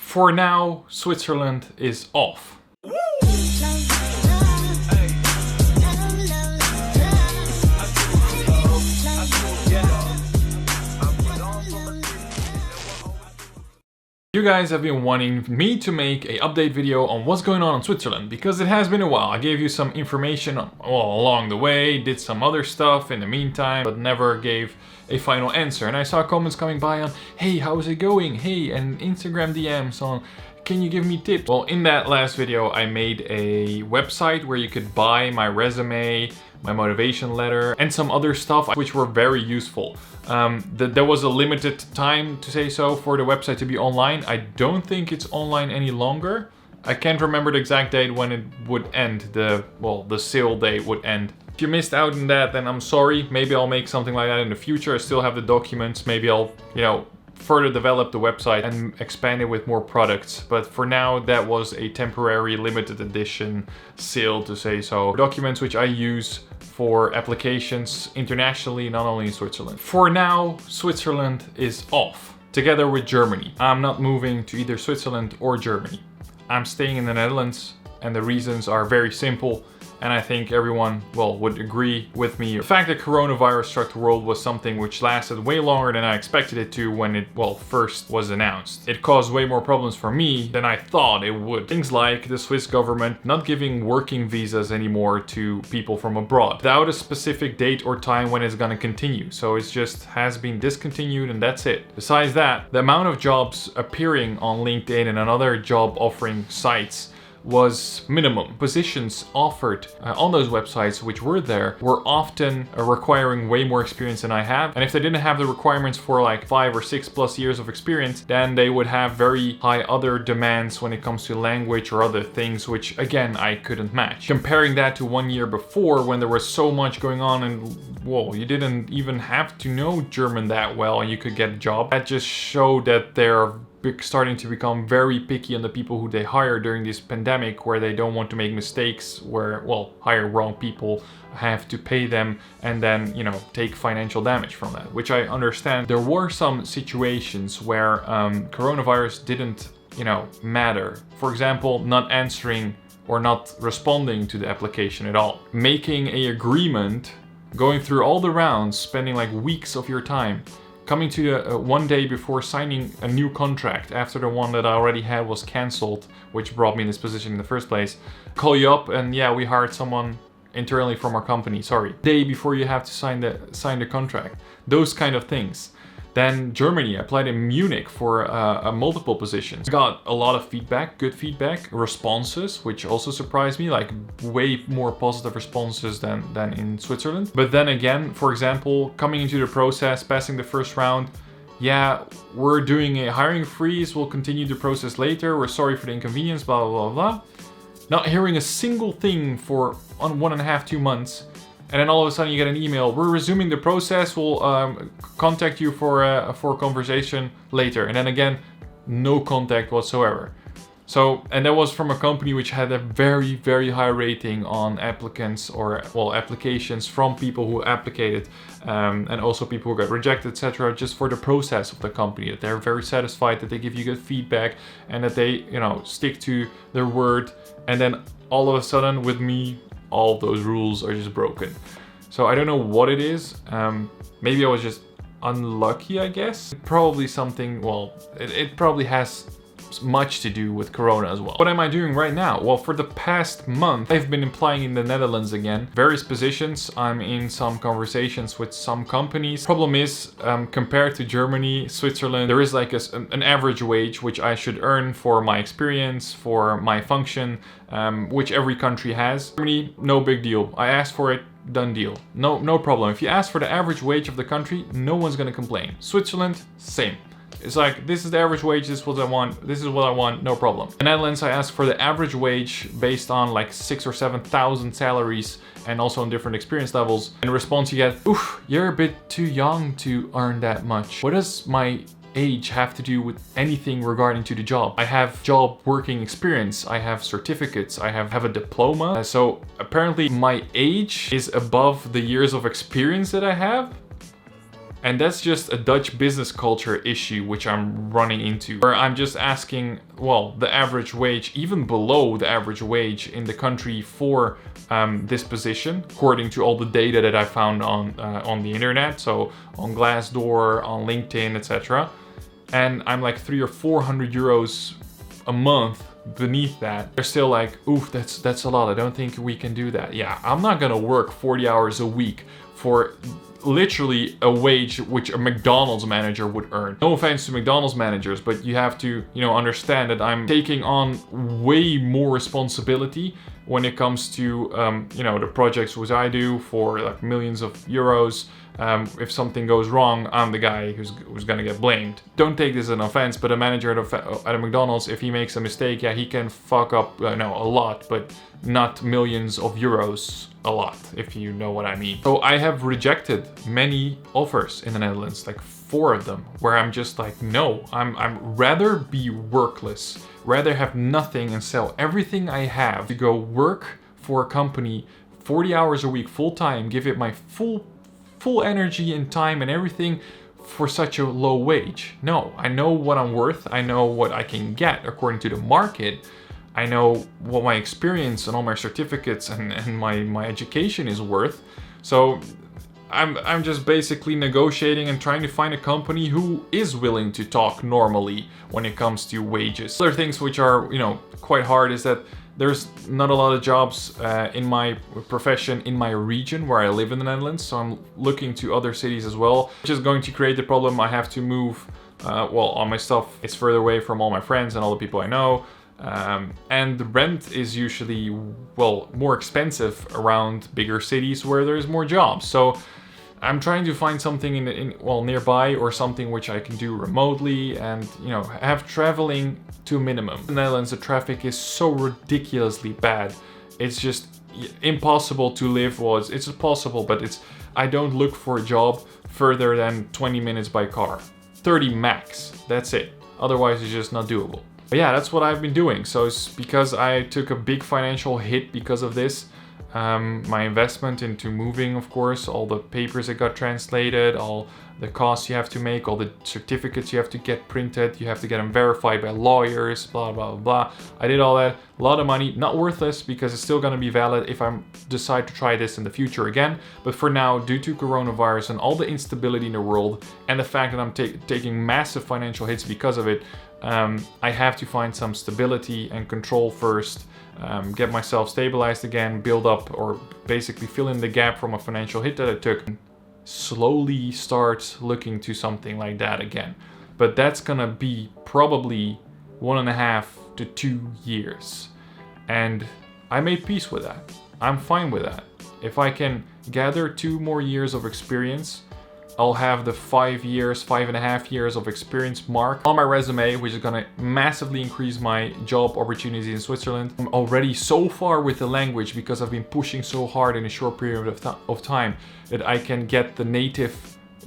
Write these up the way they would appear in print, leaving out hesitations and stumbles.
For now, Switzerland is off. You guys have been wanting me to make an update video on what's going on in Switzerland because it has been a while. I gave you some information along the way, did some other stuff in the meantime, but never gave a final answer. And I saw comments coming by on, hey, how's it going? Hey, and Instagram DMs on, can you give me tips? Well, in that last video, I made a website where you could buy my resume, my motivation letter, and some other stuff which were very useful. There was a limited time, to say so, for the website to be online. I don't think it's online any longer. I can't remember the exact date when it would end. The sale date would end. If you missed out on that, then I'm sorry. Maybe I'll make something like that in the future. I still have the documents. Maybe I'll, further develop the website and expand it with more products. But for now, that was a temporary limited edition sale, to say so. Documents which I use for applications internationally, not only in Switzerland. For now, Switzerland is off, together with Germany. I'm not moving to either Switzerland or Germany. I'm staying in the Netherlands, and the reasons are very simple. And I think everyone, would agree with me. The fact that coronavirus struck the world was something which lasted way longer than I expected it to when it, first was announced. It caused way more problems for me than I thought it would. Things like the Swiss government not giving working visas anymore to people from abroad, without a specific date or time when it's gonna continue. So it just has been discontinued and that's it. Besides that, the amount of jobs appearing on LinkedIn and on other job offering sites was minimum. Positions offered on those websites which were there were often requiring way more experience than I have. And if they didn't have the requirements for like 5 or 6 plus years of experience, then they would have very high other demands when it comes to language or other things, which again, I couldn't match. Comparing that to 1 year before when there was so much going on and you didn't even have to know German that well and you could get a job. That just showed that they're starting to become very picky on the people who they hire during this pandemic, where they don't want to make mistakes where, hire wrong people, have to pay them, and then, take financial damage from that, which I understand. There were some situations where coronavirus didn't, matter. For example, not answering or not responding to the application at all. Making an agreement, going through all the rounds, spending like weeks of your time, coming to one day before signing a new contract after the one that I already had was cancelled, which brought me in this position in the first place. Call you up and we hired someone internally from our company, sorry. Day before you have to sign the contract. Those kind of things. Then Germany, I applied in Munich for multiple positions. Got a lot of feedback, good feedback, responses, which also surprised me, like way more positive responses than in Switzerland. But then again, for example, coming into the process, passing the first round, we're doing a hiring freeze, we'll continue the process later, we're sorry for the inconvenience, blah, blah, blah, blah. Not hearing a single thing for 1.5 to 2 months. And then all of a sudden you get an email, we're resuming the process, we'll contact you for a conversation later. And then again, no contact whatsoever. So, and that was from a company which had a very, very high rating on applicants or, applications from people who applied, and also people who got rejected, etc. just for the process of the company, that they're very satisfied, that they give you good feedback and that they, stick to their word. And then all of a sudden with me, all of those rules are just broken. So I don't know what it is. Maybe I was just unlucky, I guess. Probably something, it probably has much to do with Corona as well. What am I doing right now? Well, for the past month, I've been applying in the Netherlands again. Various positions. I'm in some conversations with some companies. Problem is, compared to Germany, Switzerland, there is like an average wage which I should earn for my experience, for my function, which every country has. Germany, no big deal. I asked for it, done deal. No problem. If you ask for the average wage of the country, no one's gonna complain. Switzerland, same. It's like, this is the average wage, this is what I want, no problem. In the Netherlands, I asked for the average wage based on like 6,000 or 7,000 salaries and also on different experience levels. In response, you get, oof, you're a bit too young to earn that much. What does my age have to do with anything regarding to the job? I have job working experience, I have certificates, I have a diploma. So apparently my age is above the years of experience that I have. And that's just a Dutch business culture issue which I'm running into, where I'm just asking, well, the average wage, even below the average wage in the country for this position, according to all the data that I found on the internet, so on Glassdoor, on LinkedIn, etc. And I'm like 300 or 400 euros a month beneath that. They're still like, oof, that's a lot. I don't think we can do that. Yeah, I'm not gonna work 40 hours a week for literally a wage which a McDonald's manager would earn. No offense to McDonald's managers, but you have to, understand that I'm taking on way more responsibility when it comes to, the projects which I do for like millions of euros. If something goes wrong, I'm the guy who's gonna get blamed. Don't take this as an offense, but a manager at a McDonald's, if he makes a mistake, yeah, he can fuck up, a lot, but not millions of euros a lot, if you know what I mean. So I have rejected many offers in the Netherlands, like 4 of them, where I'm just like, no, I'm rather be workless, rather have nothing and sell everything I have to go work for a company 40 hours a week full time, give it my full energy and time and everything for such a low wage. No, I know what I'm worth. I know what I can get according to the market. I know what my experience and all my certificates and my education is worth. So I'm just basically negotiating and trying to find a company who is willing to talk normally when it comes to wages. Other things which are, quite hard is that there's not a lot of jobs in my profession in my region where I live in the Netherlands, so I'm looking to other cities as well, which is going to create the problem I have to move, all my stuff is further away from all my friends and all the people I know, and the rent is usually, more expensive around bigger cities where there's more jobs. So I'm trying to find something nearby, or something which I can do remotely and, have traveling to a minimum. In the Netherlands, the traffic is so ridiculously bad. It's just impossible to live. Well, it's possible, but I don't look for a job further than 20 minutes by car. 30 max, that's it. Otherwise, it's just not doable. But yeah, that's what I've been doing. So it's because I took a big financial hit because of this. My investment into moving, of course, all the papers that got translated, all the costs you have to make, all the certificates you have to get printed, you have to get them verified by lawyers, blah, blah, blah. I did all that. A lot of money, not worthless because it's still going to be valid if I decide to try this in the future again. But for now, due to coronavirus and all the instability in the world and the fact that I'm taking massive financial hits because of it, I have to find some stability and control first. Get myself stabilized again, build up, or basically fill in the gap from a financial hit that I took, and slowly start looking to something like that again. But that's gonna be probably 1.5 to 2 years. And I made peace with that. I'm fine with that. If I can gather 2 more years of experience, I'll have the 5.5 years of experience mark on my resume, which is gonna massively increase my job opportunities in Switzerland. I'm already so far with the language because I've been pushing so hard in a short period of time that I can get the native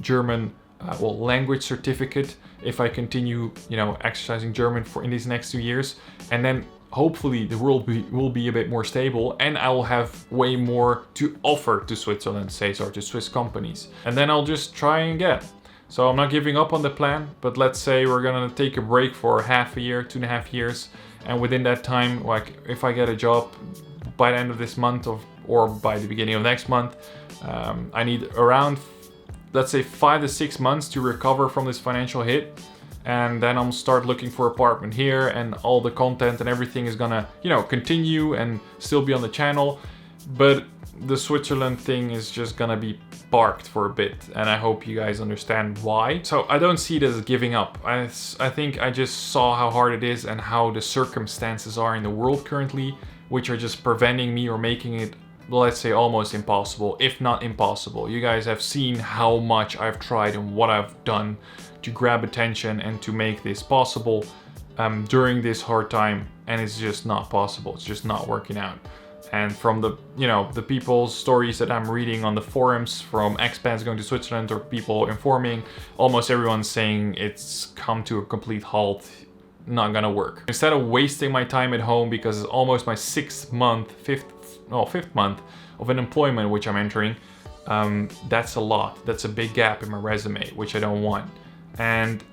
German language certificate if I continue, exercising German in these next 2 years. And then hopefully the world will be a bit more stable and I will have way more to offer to Switzerland, or to Swiss companies. And then I'll just try again. So I'm not giving up on the plan, but let's say we're gonna take a break for half a year, 2.5 years. And within that time, like if I get a job by the end of this month or by the beginning of next month, I need around, let's say 5 to 6 months to recover from this financial hit. And then I'll start looking for apartment here, and all the content and everything is gonna, continue and still be on the channel. But the Switzerland thing is just gonna be parked for a bit, and I hope you guys understand why. So I don't see it as giving up. I think I just saw how hard it is and how the circumstances are in the world currently, which are just preventing me or making it, let's say, almost impossible, if not impossible. You guys have seen how much I've tried and what I've done to grab attention and to make this possible during this hard time, and it's just not possible. It's just not working out. And from the people's stories that I'm reading on the forums from expats going to Switzerland or people informing, almost everyone's saying it's come to a complete halt, not gonna work. Instead of wasting my time at home, because it's almost my fifth month of unemployment which I'm entering, that's a lot. That's a big gap in my resume, which I don't want. And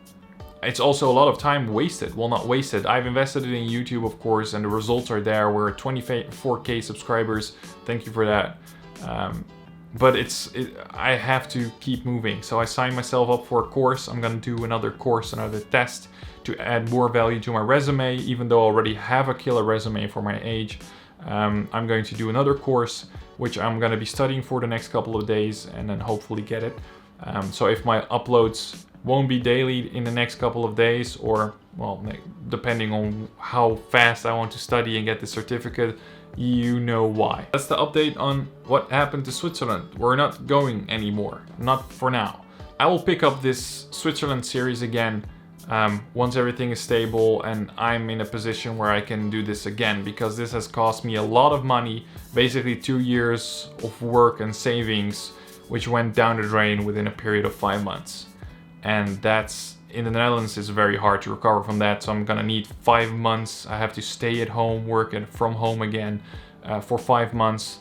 it's also a lot of time wasted. Well, not wasted. I've invested it in YouTube, of course, and the results are there. We're at 24K subscribers. Thank you for that. But I have to keep moving. So I signed myself up for a course. I'm gonna do another course, another test to add more value to my resume, even though I already have a killer resume for my age. I'm going to do another course, which I'm gonna be studying for the next couple of days and then hopefully get it. So if my uploads won't be daily in the next couple of days, or, well, depending on how fast I want to study and get the certificate, you know why. That's the update on what happened to Switzerland. We're not going anymore, not for now. I will pick up this Switzerland series again once everything is stable and I'm in a position where I can do this again, because this has cost me a lot of money, basically 2 years of work and savings, which went down the drain within a period of 5 months. And that's, in the Netherlands, it's very hard to recover from that. So I'm gonna need 5 months. I have to stay at home, work from home again for 5 months,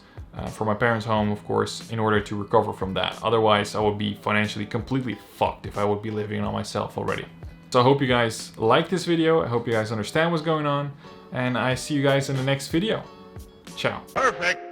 for my parents' home, of course, in order to recover from that. Otherwise, I would be financially completely fucked if I would be living on myself already. So I hope you guys like this video. I hope you guys understand what's going on. And I see you guys in the next video. Ciao. Perfect.